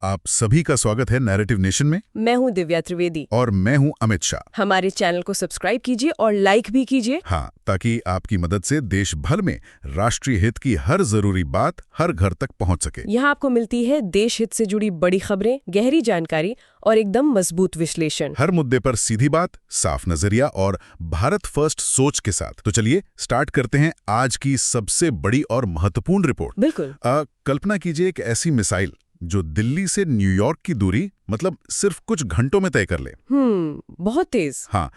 आप सभी का स्वागत है नैरेटिव नेशन में। मैं हूँ दिव्या त्रिवेदी और मैं हूँ अमित शाह। हमारे चैनल को सब्सक्राइब कीजिए और लाइक भी कीजिए। हाँ, ताकि आपकी मदद से देश भर में राष्ट्रीय हित की हर जरूरी बात हर घर तक पहुँच सके। यहाँ आपको मिलती है देश हित से जुड़ी बड़ी खबरें, गहरी जानकारी और एकदम मजबूत विश्लेषण। हर मुद्दे पर सीधी बात, साफ नजरिया और भारत फर्स्ट सोच के साथ। तो चलिए स्टार्ट करते हैं आज की सबसे बड़ी और महत्वपूर्ण रिपोर्ट। बिल्कुल। कल्पना कीजिए एक ऐसी मिसाइल जो दिल्ली से न्यूयॉर्क की दूरी मतलब सिर्फ कुछ घंटों में तय कर ले। बहुत तेज। हाँ,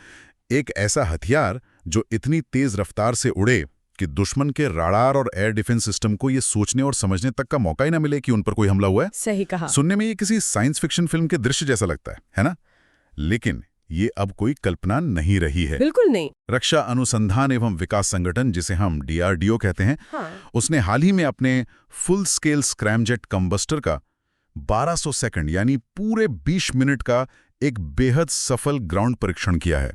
एक ऐसा हथियार जो इतनी तेज रफ्तार से उड़े कि दुश्मन के राडार और एयर डिफेंस सिस्टम को ये सोचने और समझने तक का मौका ही ना मिले कि उन पर कोई हमला हुआ है। सही कहा। सुनने में ये किसी साइंस फिक्शन फिल्म के दृश्य जैसा लगता है ना? लेकिन ये अब कोई कल्पना नहीं रही है। बिल्कुल नहीं। रक्षा अनुसंधान एवं विकास संगठन, जिसे हम DRDO कहते हैं, उसने हाल ही में अपने फुल स्केल स्क्रैमजेट कम्बस्टर का 1200 सेकंड यानी पूरे 20 मिनट का एक बेहद सफल ग्राउंड परीक्षण किया है।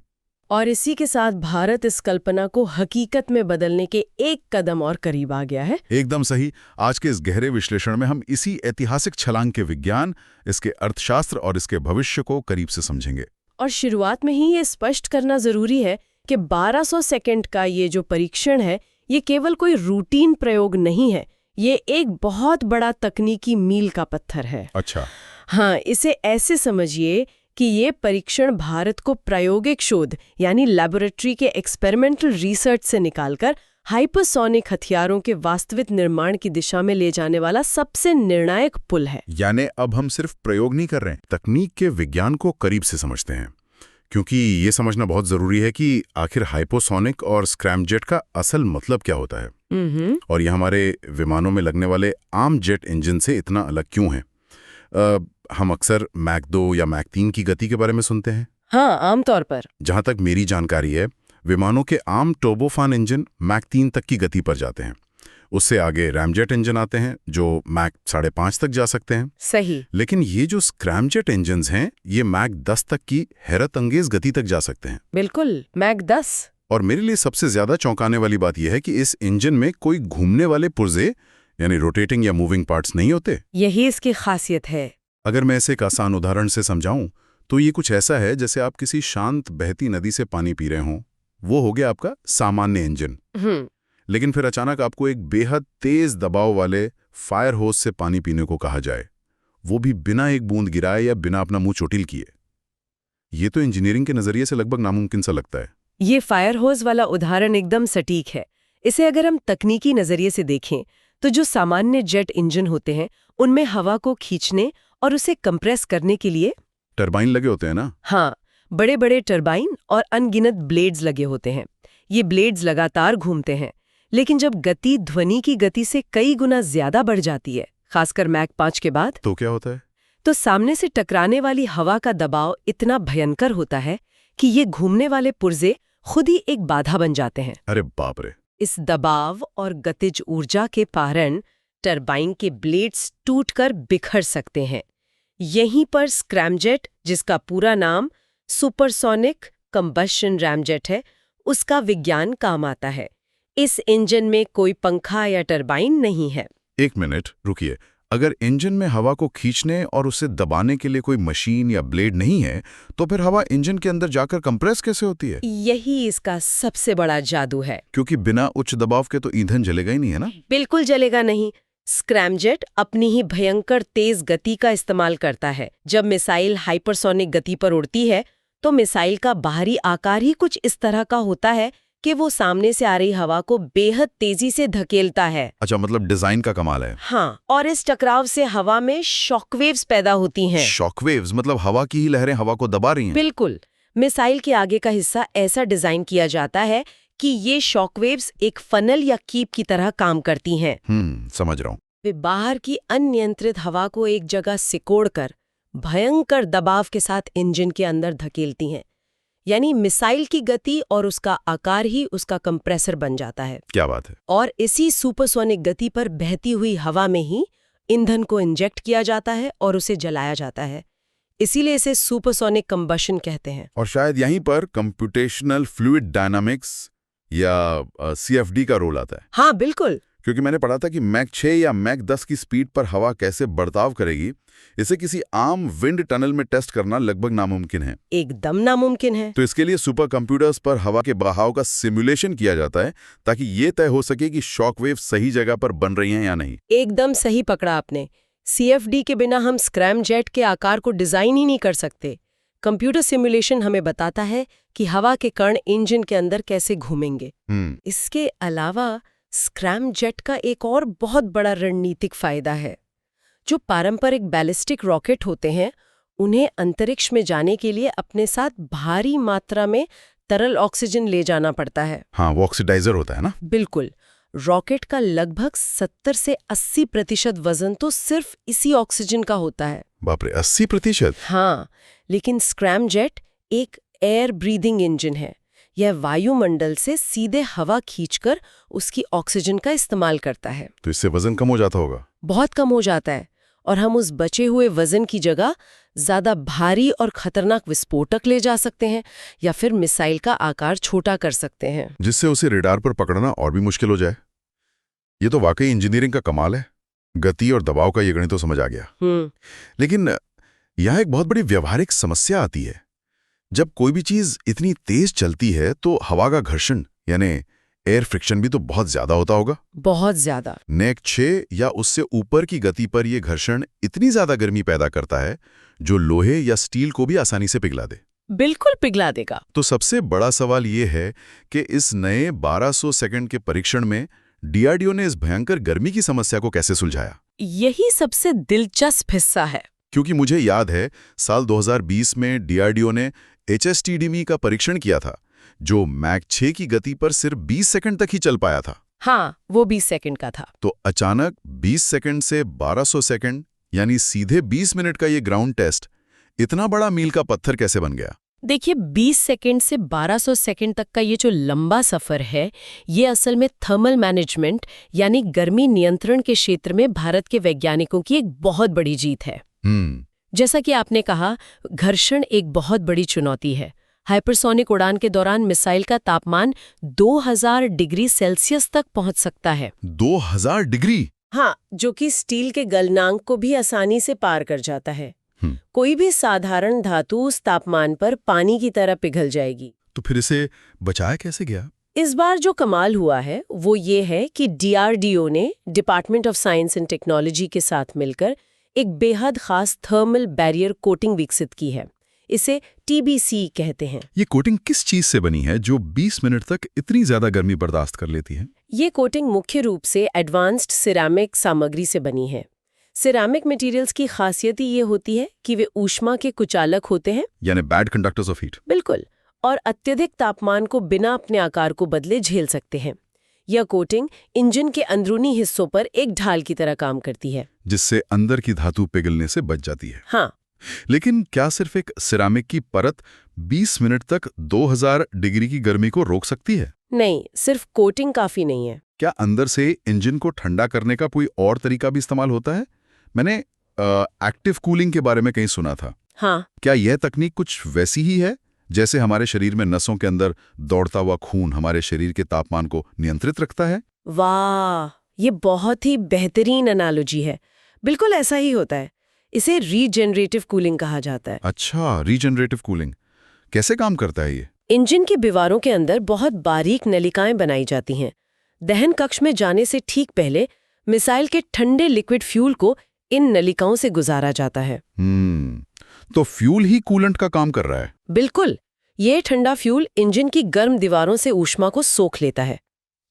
और इसी के साथ भारत इस कल्पना को हकीकत में बदलने के एक कदम और करीब आ गया है। एकदम सही। आज के इस गहरे विश्लेषण में हम इसी ऐतिहासिक छलांग के विज्ञान, इसके अर्थशास्त्र और इसके भविष्य को करीब से समझेंगे। और शुरुआत में ही ये स्पष्ट करना जरूरी है कि 1200 सेकंड का ये जो परीक्षण है, ये केवल कोई रूटीन प्रयोग नहीं है। ये एक बहुत बड़ा तकनीकी मील का पत्थर है। अच्छा। हाँ, इसे ऐसे समझिए कि ये परीक्षण भारत को प्रायोगिक शोध यानी लैबोरेटरी के एक्सपेरिमेंटल रिसर्च से निकालकर हाइपरसोनिक हथियारों के वास्तविक निर्माण की दिशा में ले जाने वाला सबसे निर्णायक पुल है। यानी अब हम सिर्फ प्रयोग नहीं कर रहे हैं, तकनीक के विज्ञान को करीब से समझते हैं। क्योंकि ये समझना बहुत जरूरी है कि आखिर हाइपोसोनिक और स्क्रैमजेट का असल मतलब क्या होता है और ये हमारे विमानों में लगने वाले आम जेट इंजन से इतना अलग क्यों है। हम अक्सर मैक 2 या मैक 3 की गति के बारे में सुनते हैं। हाँ, आमतौर पर। जहां तक मेरी जानकारी है, विमानों के आम टर्बोफान इंजन मैक 3 तक की गति पर जाते हैं। उससे आगे रैमजेट इंजन आते हैं जो मैक 5.5 तक जा सकते हैं। सही। लेकिन ये जो स्क्रैमजेट इंजन्स हैं, ये मैक 10 तक की हैरत अंगेज गति तक जा सकते हैं। बिल्कुल, मैक 10। और मेरे लिए सबसे ज्यादा चौंकाने वाली बात यह है कि इस इंजन में कोई घूमने वाले पुर्जे यानी रोटेटिंग या मूविंग पार्ट्स नहीं होते। यही इसकी खासियत है। अगर मैं इसे एक आसान उदाहरण से समझाऊं तो ये कुछ ऐसा है जैसे आप किसी शांत बहती नदी से पानी पी रहे हों। वो हो गया आपका सामान्य इंजन। लेकिन फिर अचानक आपको एक बेहद तेज दबाव वाले फायर होस से पानी पीने को कहा जाए, वो भी बिना एक बूंद गिराए या बिना अपना मुंह चोटिल किए। ये तो इंजीनियरिंग के नजरिए से लगभग नामुमकिन सा लगता है। ये फायर होस वाला उदाहरण एकदम सटीक है। इसे अगर हम तकनीकी नजरिए से देखें तो जो सामान्य जेट इंजन होते हैं, उनमें हवा को खींचने और उसे कंप्रेस करने के लिए टरबाइन लगे होते हैं ना? हाँ, बड़े बड़े टरबाइन और अनगिनत ब्लेड्स लगे होते हैं। ये ब्लेड्स लगातार घूमते हैं, लेकिन जब गति ध्वनि की गति से कई गुना ज्यादा बढ़ जाती है, खासकर मैक 5 के बाद, तो क्या होता है? तो सामने से टकराने वाली हवा का दबाव इतना भयंकर होता है कि ये घूमने वाले पुर्जे खुद ही एक बाधा बन जाते हैं। अरे बाप रे! इस दबाव और गतिज ऊर्जा के कारण टरबाइन के ब्लेड्स टूटकर बिखर सकते हैं। यहीं पर स्क्रैमजेट, जिसका पूरा नाम सुपरसोनिक कंबशन रैमजेट है, उसका विज्ञान काम आता है। इस इंजन में कोई पंखा या टरबाइन नहीं है। एक मिनट रुकिए। अगर इंजन में हवा को खींचने और उसे दबाने के लिए कोई मशीन या ब्लेड नहीं है, तो फिर हवा इंजन के अंदर जाकर कंप्रेस कैसे होती है? यही इसका सबसे बड़ा जादू है। क्योंकि बिना उच्च दबाव के तो ईंधन जलेगा ही नहीं, है ना? बिल्कुल जलेगा नहीं। स्क्रैमजेट अपनी ही भयंकर तेज गति का इस्तेमाल करता है। जब मिसाइल हाइपरसोनिक गति पर उड़ती है, तो मिसाइल का बाहरी आकार ही कुछ इस तरह का होता है कि वो सामने से आ रही हवा को बेहद तेजी से धकेलता है। अच्छा, मतलब डिजाइन का कमाल है। हाँ, और इस टकराव से हवा में शॉकवेव्स पैदा होती हैं। शॉकवेव्स मतलब हवा की ही लहरें हवा को दबा रही हैं। बिल्कुल। मिसाइल के आगे का हिस्सा ऐसा डिजाइन किया जाता है कि ये शॉकवेव्स एक फनल या कीप की तरह काम करती हैं। समझ रहा हूँ। वे बाहर की अनियंत्रित हवा को एक जगह सिकोड़कर भयंकर दबाव के साथ इंजन के अंदर धकेलती हैं। यानी मिसाइल की गति और उसका आकार ही उसका कंप्रेसर बन जाता है। क्या बात है! और इसी सुपरसोनिक गति पर बहती हुई हवा में ही ईंधन को इंजेक्ट किया जाता है और उसे जलाया जाता है। इसीलिए इसे सुपरसोनिक कंबशन कहते हैं। और शायद यहीं पर कंप्यूटेशनल फ्लूइड डायनामिक्स या CFD का रोल आता है। हाँ, बिल्कुल। क्योंकि मैंने पढ़ा था कि मैक 6 या मैक 10 की स्पीड पर हवा कैसे बर्ताव करेगी, इसे किसी आम विंड टनल में टेस्ट करना लगभग नामुमकिन है। एकदम नामुमकिन है। तो इसके लिए सुपर कंप्यूटर्स पर हवा के बहाव का सिमुलेशन किया जाता है ताकि ये तय हो सके कि शॉकवेव सही जगह पर बन रही हैं या नहीं। एकदम सही पकड़ा आपने। CFD के बिना हम स्क्रैमजेट के आकार को डिजाइन ही नहीं कर सकते। कंप्यूटर सिमुलेशन हमें बताता है कि हवा के कण इंजन के अंदर कैसे घूमेंगे। इसके अलावा स्क्रैमजेट का एक और बहुत बड़ा रणनीतिक फायदा है। जो पारंपरिक बैलिस्टिक रॉकेट होते हैं, उन्हें अंतरिक्ष में जाने के लिए अपने साथ भारी मात्रा में तरल ऑक्सीजन ले जाना पड़ता है। हाँ, वो ऑक्सीडाइजर होता है ना? बिल्कुल। रॉकेट का लगभग 70 से 80% वजन तो सिर्फ इसी ऑक्सीजन का होता है। बाप रे, 80%? हाँ, लेकिन स्क्रैमजेट एक एयर ब्रीदिंग इंजन है। यह वायुमंडल से सीधे हवा खींचकर उसकी ऑक्सीजन का इस्तेमाल करता है। तो इससे वजन कम हो जाता होगा? बहुत कम हो जाता है, और हम उस बचे हुए वजन की जगह ज्यादा भारी और खतरनाक विस्फोटक ले जा सकते हैं या फिर मिसाइल का आकार छोटा कर सकते हैं, जिससे उसे रेडार पर पकड़ना और भी मुश्किल हो जाए। ये तो वाकई इंजीनियरिंग का कमाल है। गति और दबाव का ये गणित तो समझ आ गया। लेकिन यहाँ एक बहुत बड़ी व्यावहारिक समस्या आती है। जब कोई भी चीज इतनी तेज चलती है तो हवा का घर्षण यानी एयर फ्रिक्शन भी तो बहुत ज्यादा होता होगा। बहुत ज्यादा। मैक 6 या उससे ऊपर की गति पर यह घर्षण इतनी ज्यादा गर्मी पैदा करता है जो लोहे या स्टील को भी आसानी से पिघला दे। बिल्कुल पिघला देगा। तो सबसे बड़ा सवाल ये है कि इस नए 1200 सेकंड के परीक्षण में DRDO ने इस भयंकर गर्मी की समस्या को कैसे सुलझाया? यही सबसे दिलचस्प हिस्सा है। क्योंकि मुझे याद है साल 2020 में DRDO ने HSTDME का परीक्षण किया था, जो मैक 6 की गति पर सिर्फ 20 सेकंड तक ही चल पाया था। हाँ, वो 20 सेकंड का था। तो अचानक 20 सेकंड से 1200 सेकंड यानी सीधे 20 मिनट का ये ग्राउंड टेस्ट इतना बड़ा मील का पत्थर कैसे बन गया? देखिए, 20 सेकंड से 1200 सेकंड तक का ये जो लंबा सफर है, ये असल में थर्मल मैनेजमेंट यानी गर्मी नियंत्रण के क्षेत्र में भारत के वैज्ञानिकों की एक बहुत बड़ी जीत है। जैसा कि आपने कहा, घर्षण एक बहुत बड़ी चुनौती है। हाइपरसोनिक उड़ान के दौरान मिसाइल का तापमान 2000 डिग्री सेल्सियस तक पहुंच सकता है। 2000 डिग्री? हाँ, जो कि स्टील के गलनांक को भी आसानी से पार कर जाता है। कोई भी साधारण धातु उस तापमान पर पानी की तरह पिघल जाएगी। तो फिर इसे बचाया कैसे गया? इस बार जो कमाल हुआ है वो ये है कि DRDO ने department of science and technology के साथ मिलकर एक बेहद खास थर्मल बैरियर कोटिंग विकसित की है। इसे TBC कहते हैं। ये कोटिंग किस चीज से बनी है जो 20 मिनट तक इतनी ज्यादा गर्मी बर्दाश्त कर लेती है? ये कोटिंग मुख्य रूप से एडवांस्ड सिरेमिक सामग्री से बनी है। सिरेमिक मटेरियल्स की खासियत ही ये होती है कि वे ऊष्मा के कुचालक होते हैं, यानी बैड कंडक्टर्स ऑफ हीट। बिल्कुल, और अत्यधिक तापमान को बिना अपने आकार को बदले झेल सकते हैं। यह कोटिंग इंजन के अंदरूनी हिस्सों पर एक ढाल की तरह काम करती है, जिससे अंदर की धातु पिघलने से बच जाती है। हाँ, लेकिन क्या सिर्फ एक सिरेमिक की परत 20 मिनट तक 2000 डिग्री की गर्मी को रोक सकती है? नहीं, सिर्फ कोटिंग काफी नहीं है। क्या अंदर से इंजन को ठंडा करने का कोई और तरीका भी इस्तेमाल होता है? मैंने एक्टिव कूलिंग के बारे में कहीं सुना था। हाँ, क्या यह तकनीक कुछ वैसी ही है जैसे हमारे शरीर में नसों के अंदर दौड़ता हुआ खून हमारे शरीर के तापमान को नियंत्रित रखता है? वाह, ये बहुत ही बेहतरीन एनालॉजी है। बिल्कुल ऐसा ही होता है। इसे रीजनरेटिव कूलिंग कहा जाता है। अच्छा, रीजनरेटिव कूलिंग कैसे काम करता है ये? इंजन के बिवारों के अंदर बहुत बारीक नलिकाएं बनाई जाती हैं। दहन कक्ष में जाने से ठीक पहले मिसाइल के ठंडे लिक्विड फ्यूल को इन नलिकाओं से गुजारा जाता है। तो फ्यूल ही कूलेंट का काम कर रहा है? बिल्कुल, ये ठंडा फ्यूल इंजन की गर्म दीवारों से ऊष्मा को सोख लेता है।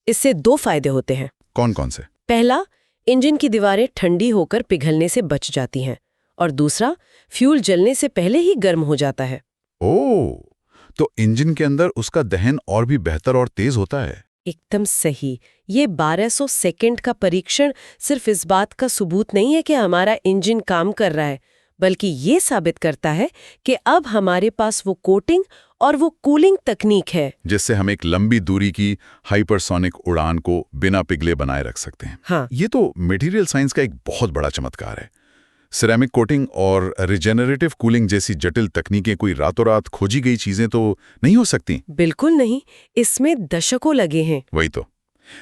इससे दो फायदे होते हैं। कौन कौन से? पहला, इंजन की दीवारें ठंडी होकर पिघलने से बच जाती हैं, और दूसरा, फ्यूल जलने से पहले ही गर्म हो जाता है। ओह, तो इंजन के अंदर उसका दहन और भी बेहतर और तेज होता है। एकदम सही। ये 1200 सेकंड का परीक्षण सिर्फ इस बात का सबूत नहीं है कि हमारा इंजन काम कर रहा है, बल्कि ये साबित करता है कि अब हमारे पास वो कोटिंग और वो कूलिंग तकनीक है जिससे हम एक लंबी दूरी की हाइपरसोनिक उड़ान को बिना पिघले बनाए रख सकते हैं। हाँ, ये तो मटेरियल साइंस का एक बहुत बड़ा चमत्कार है। सिरेमिक कोटिंग और रिजेनरेटिव कूलिंग जैसी जटिल तकनीकें कोई रातों रात खोजी गई चीजें तो नहीं हो सकती। बिल्कुल नहीं, इसमें दशकों लगे हैं। वही तो।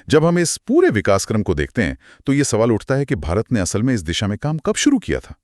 जब हम इस पूरे विकासक्रम को देखते हैं तो ये सवाल उठता है कि भारत ने असल में इस दिशा में काम कब शुरू किया था।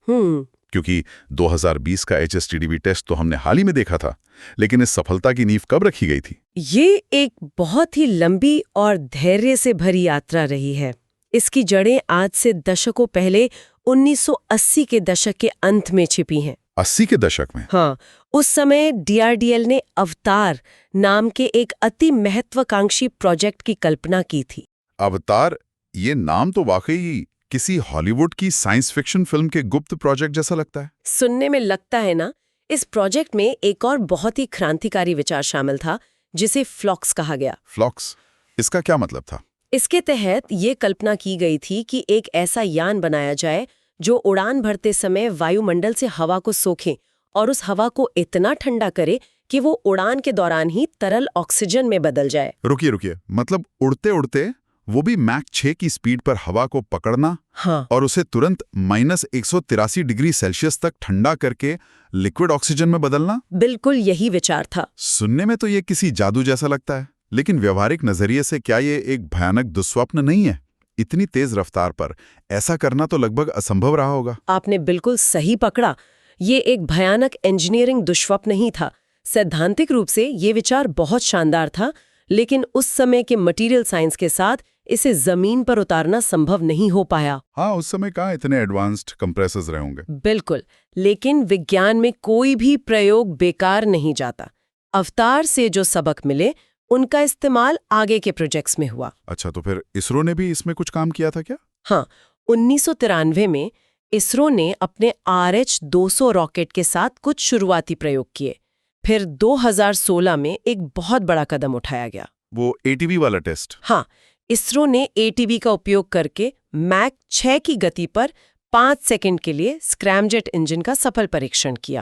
क्योंकि 2020 का HSTDB टेस्ट तो हमने हाल ही में देखा था, लेकिन इस सफलता की नींव कब रखी गई थी? ये एक बहुत ही लंबी और धैर्य से भरी यात्रा रही है। इसकी जड़ें आज से दशकों पहले 1980 के दशक के अंत में छिपी हैं। 80 के दशक में? हाँ, उस समय DRDL ने अवतार नाम के एक अति महत्वाकांक्षी प्रोजेक्ट की कल्पना की थी। अवतार, ये नाम तो वाकई किसी हॉलीवुड की साइंस फिक्शन फिल्म के गुप्त प्रोजेक्ट जैसा लगता है। सुनने में लगता है ना। इस प्रोजेक्ट में एक और बहुत ही क्रांतिकारी विचार शामिल था, जिसे फ्लॉक्स कहा गया। फ्लॉक्स, इसका क्या मतलब था? इसके तहत ये कल्पना की गई थी कि एक ऐसा यान बनाया जाए जो उड़ान भरते समय वायुमंडल से हवा को सोखे और उस हवा को इतना ठंडा करे कि वो उड़ान के दौरान ही तरल ऑक्सीजन में बदल जाए। रुकिए, मतलब उड़ते उड़ते वो भी मैक 6 की स्पीड पर हवा को पकड़ना, हाँ, और उसे तुरंत -183 डिग्री सेल्सियस तक ठंडा करके लिक्विड ऑक्सीजन में बदलना? बिल्कुल यही विचार था। सुनने में तो ये किसी जादू जैसा लगता है, लेकिन व्यवहारिक नजरिए से क्या ये एक भयानक दुस्वप्न नहीं है? इतनी तेज रफ्तार पर ऐसा करना तो लगभग असंभव रहा होगा। आपने बिल्कुल सही पकड़ा। ये एक भयानक इंजीनियरिंग दुष्स्वप्न नहीं था। सैद्धांतिक रूप से ये विचार बहुत शानदार था, लेकिन उस समय के मटेरियल साइंस के साथ इसे जमीन पर उतारना संभव नहीं हो पाया। हाँ, उस समय कहाँ इतने एडवांस्ड कंप्रेसर्स रहे होंगे। बिल्कुल, लेकिन विज्ञान में कोई भी प्रयोग बेकार नहीं जाता। अवतार से जो सबक मिले, उनका इस्तेमाल आगे के प्रोजेक्ट्स में हुआ। अच्छा, तो फिर इसरो ने भी इसमें कुछ काम किया था क्या? हाँ, 1993 में इसरो ने अपने RH-200 रॉकेट के साथ कुछ शुरुआती प्रयोग किए। फिर 2016 में एक बहुत बड़ा कदम उठाया गया, वो ATB वाला टेस्ट। हाँ, इसरो ने ATB का उपयोग करके मैक 6 की गति पर 5 सेकंड के लिए स्क्रैमजेट इंजन का सफल परीक्षण किया।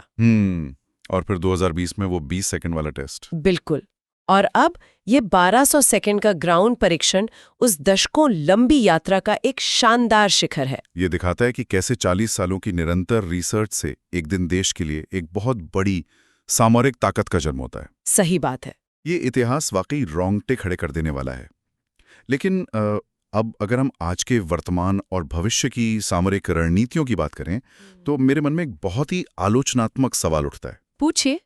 और फिर 2020 में वो 20 सेकंड वाला टेस्ट। बिल्कुल। और अब ये 1200 सेकंड का ग्राउंड परीक्षण उस दशकों लंबी यात्रा का एक शानदार शिखर है। ये दिखाता है कि कैसे 40 सालों की निरंतर रिसर्च से एक दिन देश के लिए एक बहुत बड़ी सामरिक ताकत का जन्म होता है। सही बात है। ये इतिहास वाकई रोंगटे खड़े कर देने वाला है। लेकिन अब अगर हम आज के वर्तमान और भविष्य की सामरिक रणनीतियों की बात करें, तो मेरे मन में एक बहुत ही आलोचनात्मक सवाल उठता है। पूछिए।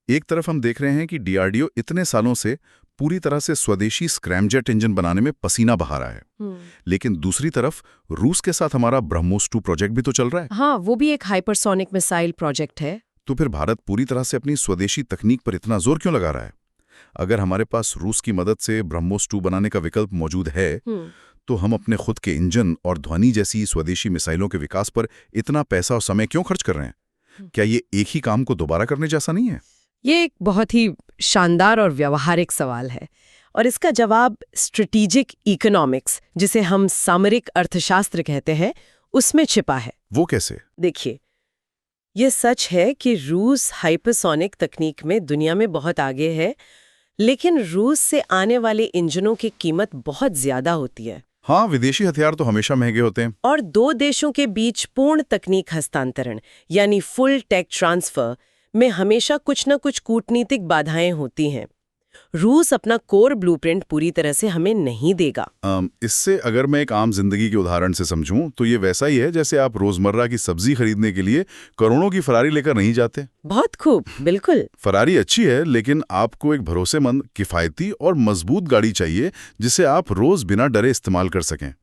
एक तरफ हम देख रहे हैं कि DRDO इतने सालों से पूरी तरह से स्वदेशी स्क्रैमजेट इंजन बनाने में पसीना बहा रहा है, लेकिन दूसरी तरफ रूस के साथ हमारा ब्रह्मोस 2 प्रोजेक्ट भी तो चल रहा है। हाँ, वो भी एक हाइपरसोनिक मिसाइल प्रोजेक्ट है। तो फिर भारत पूरी तरह से अपनी स्वदेशी तकनीक पर इतना जोर क्यों लगा रहा है? अगर हमारे पास रूस की मदद से ब्रह्मोस 2 बनाने का विकल्प मौजूद है, तो हम अपने खुद के इंजन और ध्वनि जैसी स्वदेशी मिसाइलों के विकास पर इतना पैसा और समय क्यों खर्च कर रहे हैं? क्या ये एक ही काम को दोबारा करने जैसा नहीं है? ये एक बहुत ही शानदार और व्यावहारिक सवाल है, और इसका जवाब स्ट्रेटेजिक इकोनॉमिक्स, जिसे हम सामरिक अर्थशास्त्र कहते हैं, उसमें छिपा है। वो कैसे? देखिए, ये सच है कि रूस हाइपरसोनिक तकनीक में दुनिया में बहुत आगे है, लेकिन रूस से आने वाले इंजनों की कीमत बहुत ज्यादा होती है। हाँ, विदेशी हथियार तो हमेशा महंगे होते हैं। और दो देशों के बीच पूर्ण तकनीक हस्तांतरण यानी फुल टेक ट्रांसफर में हमेशा कुछ न कुछ कूटनीतिक बाधाएं होती हैं। रूस अपना कोर ब्लूप्रिंट पूरी तरह से हमें नहीं देगा। इससे अगर मैं एक आम जिंदगी के उदाहरण से समझूं, तो ये वैसा ही है जैसे आप रोजमर्रा की सब्जी खरीदने के लिए करोड़ों की फरारी लेकर नहीं जाते। बहुत खूब, बिल्कुल। फरारी अच्छी है, लेकिन आपको एक भरोसेमंद, किफायती और मजबूत गाड़ी चाहिए जिसे आप रोज बिना डरे इस्तेमाल कर सकें।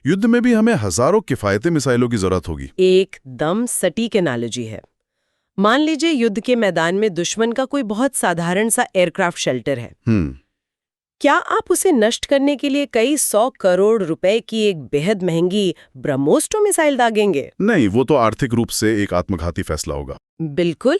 युद्ध में भी हमें हजारों किफायती मिसाइलों की जरूरत होगी। एकदम सटीक एनालॉजी है। मान लीजिए युद्ध के मैदान में दुश्मन का कोई बहुत साधारण सा एयरक्राफ्ट शेल्टर है। क्या आप उसे नष्ट करने के लिए कई 100 करोड़ रुपए की एक बेहद महंगी ब्रह्मोस 2 मिसाइल दागेंगे? नहीं, वो तो आर्थिक रूप से एक आत्मघाती फैसला होगा। बिल्कुल।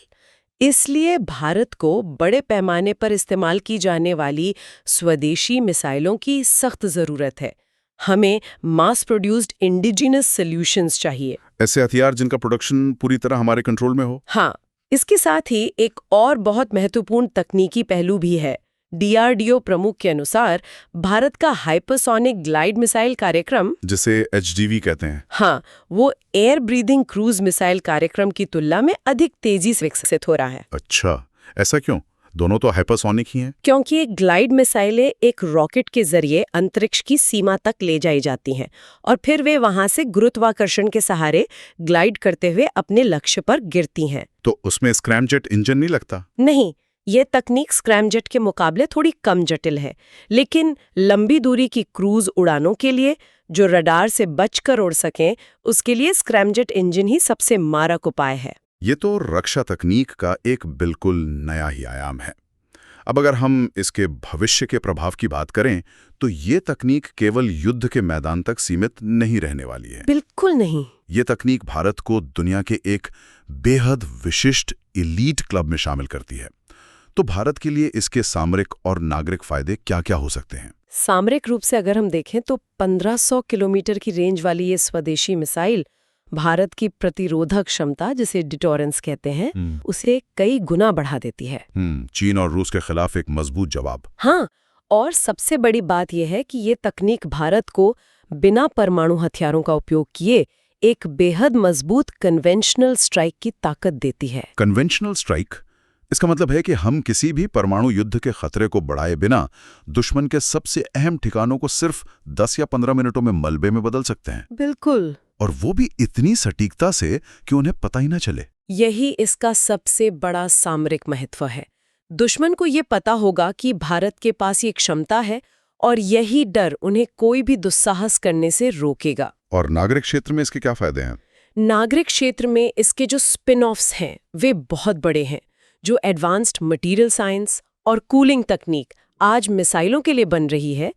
इसलिए भारत को बड़े पैमाने पर इस्तेमाल की जाने वाली स्वदेशी मिसाइलों की सख्त जरूरत है। हमें मास प्रोड्यूस्ड इंडिजिनस सॉल्यूशंस चाहिए, ऐसे हथियार जिनका प्रोडक्शन पूरी तरह हमारे कंट्रोल में हो। हाँ, इसके साथ ही एक और बहुत महत्वपूर्ण तकनीकी पहलू भी है। DRDO प्रमुख के अनुसार भारत का हाइपरसोनिक ग्लाइड मिसाइल कार्यक्रम, जिसे HDV कहते हैं, हाँ, वो एयर ब्रीदिंग क्रूज मिसाइल कार्यक्रम की तुलना में अधिक तेजी से विकसित हो रहा है। अच्छा, ऐसा क्यों? दोनों तो हाइपरसोनिक ही हैं। क्योंकि एक ग्लाइड मिसाइलें एक रॉकेट के जरिए अंतरिक्ष की सीमा तक ले जाई जाती हैं और फिर वे वहां से गुरुत्वाकर्षण के सहारे ग्लाइड करते हुए अपने लक्ष्य पर गिरती हैं। तो उसमें स्क्रैमजेट इंजन नहीं लगता? नहीं, ये तकनीक स्क्रैमजेट के मुकाबले थोड़ी कम जटिल है, लेकिन लंबी दूरी की क्रूज उड़ानों के लिए जो रडार से बचकर उड़ सकें, उसके लिए स्क्रैमजेट इंजन ही सबसे मारक उपाय है। ये तो रक्षा तकनीक का एक बिल्कुल नया ही आयाम है। अब अगर हम इसके भविष्य के प्रभाव की बात करें तो ये तकनीक केवल युद्ध के मैदान तक सीमित नहीं रहने वाली है। बिल्कुल नहीं। ये तकनीक भारत को दुनिया के एक बेहद विशिष्ट एलीट क्लब में शामिल करती है। तो भारत के लिए इसके सामरिक और नागरिक फायदे क्या-क्या हो सकते हैं? सामरिक रूप से अगर हम देखें तो 1500 किलोमीटर की रेंज वाली ये स्वदेशी मिसाइल भारत की प्रतिरोधक क्षमता, जिसे डिटोरेंस कहते हैं, उसे कई गुना बढ़ा देती है। चीन और रूस के खिलाफ एक मजबूत जवाब। हाँ, और सबसे बड़ी बात यह है कि ये तकनीक भारत को बिना परमाणु हथियारों का उपयोग किए एक बेहद मजबूत कन्वेंशनल स्ट्राइक की ताकत देती है। कन्वेंशनल स्ट्राइक, इसका मतलब है कि हम किसी भी परमाणु युद्ध के खतरे को बढ़ाए बिना दुश्मन के सबसे अहम ठिकानों को सिर्फ 10 या 15 मिनटों में मलबे में बदल सकते हैं। बिल्कुल। और वो भी इतनी सटीकता से कि उन्हें पता ही ना चले। यही इसका सबसे बड़ा सामरिक महत्व है। दुश्मन को ये पता होगा कि भारत के पास ये क्षमता है और यही डर उन्हें कोई भी दुस्साहस करने से रोकेगा। और नागरिक क्षेत्र में इसके क्या फायदे हैं? नागरिक क्षेत्र में इसके जो स्पिन ऑफ्स हैं वे बहुत बड़े हैं। जो एडवांस्ड मटेरियल साइंस और कूलिंग तकनीक आज मिसाइलों के लिए बन रही है,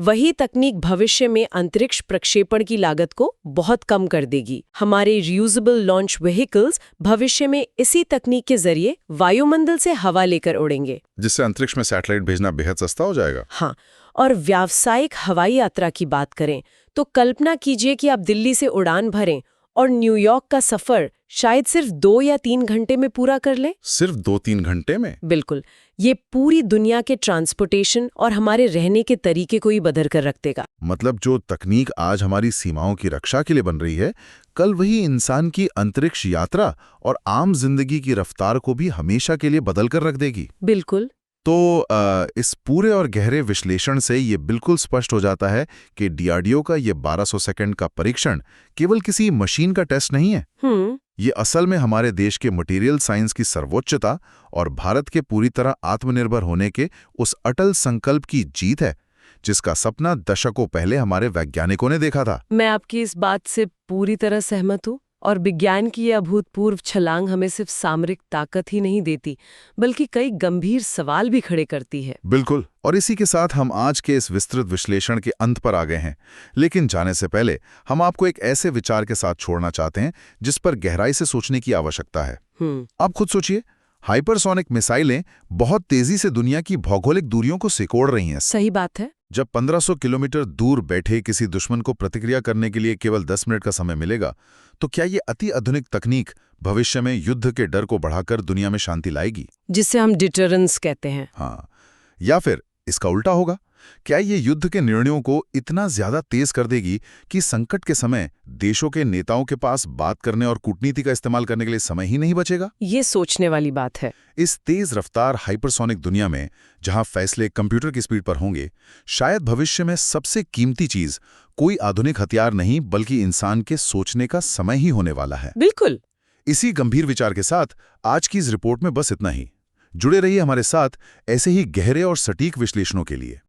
वही तकनीक भविष्य में अंतरिक्ष प्रक्षेपण की लागत को बहुत कम कर देगी। हमारे रियूजेबल लॉन्च व्हीकल्स भविष्य में इसी तकनीक के जरिए वायुमंडल से हवा लेकर उड़ेंगे, जिससे अंतरिक्ष में सैटेलाइट भेजना बेहद सस्ता हो जाएगा। हाँ, और व्यावसायिक हवाई यात्रा की बात करें तो कल्पना कीजिए कि आप दिल्ली से उड़ान भरें और न्यूयॉर्क का सफर शायद सिर्फ 2 या 3 घंटे में पूरा कर लें। सिर्फ 2-3 घंटे में? बिल्कुल। ये पूरी दुनिया के ट्रांसपोर्टेशन और हमारे रहने के तरीके को ही बदल कर रख देगा। मतलब जो तकनीक आज हमारी सीमाओं की रक्षा के लिए बन रही है, कल वही इंसान की अंतरिक्ष यात्रा और आम जिंदगी की रफ्तार को भी हमेशा के लिए बदल कर रख देगी। बिल्कुल। तो इस पूरे और गहरे विश्लेषण से ये बिल्कुल स्पष्ट हो जाता है कि डीआरडीओ का ये 1200 सेकंड का परीक्षण केवल किसी मशीन का टेस्ट नहीं है। ये असल में हमारे देश के मटेरियल साइंस की सर्वोच्चता और भारत के पूरी तरह आत्मनिर्भर होने के उस अटल संकल्प की जीत है, जिसका सपना दशकों पहले हमारे वैज्ञानिकों ने देखा था। मैं आपकी इस बात से पूरी तरह सहमत हूँ। और विज्ञान की यह अभूतपूर्व छलांग हमें सिर्फ सामरिक ताकत ही नहीं देती, बल्कि कई गंभीर सवाल भी खड़े करती है। बिल्कुल। और इसी के साथ हम आज के इस विस्तृत विश्लेषण के अंत पर आ गए हैं। लेकिन जाने से पहले हम आपको एक ऐसे विचार के साथ छोड़ना चाहते हैं जिस पर गहराई से सोचने की आवश्यकता है। आप खुद सोचिए, हाइपरसोनिक मिसाइलें बहुत तेजी से दुनिया की भौगोलिक दूरियों को सिकोड़ रही हैं। सही बात है। जब 1500 किलोमीटर दूर बैठे किसी दुश्मन को प्रतिक्रिया करने के लिए केवल 10 मिनट का समय मिलेगा, तो क्या ये अति आधुनिक तकनीक भविष्य में युद्ध के डर को बढ़ाकर दुनिया में शांति लाएगी, जिसे हम डिटरेंस कहते हैं? हाँ, या फिर इसका उल्टा होगा? क्या ये युद्ध के निर्णयों को इतना ज्यादा तेज कर देगी कि संकट के समय देशों के नेताओं के पास बात करने और कूटनीति का इस्तेमाल करने के लिए समय ही नहीं बचेगा? ये सोचने वाली बात है। इस तेज रफ्तार हाइपरसोनिक दुनिया में जहां फैसले कंप्यूटर की स्पीड पर होंगे, शायद भविष्य में सबसे कीमती चीज कोई आधुनिक हथियार नहीं बल्कि इंसान के सोचने का समय ही होने वाला है। बिल्कुल। इसी गंभीर विचार के साथ आज की इस रिपोर्ट में बस इतना ही। जुड़े रहिए हमारे साथ ऐसे ही गहरे और सटीक विश्लेषणों के लिए।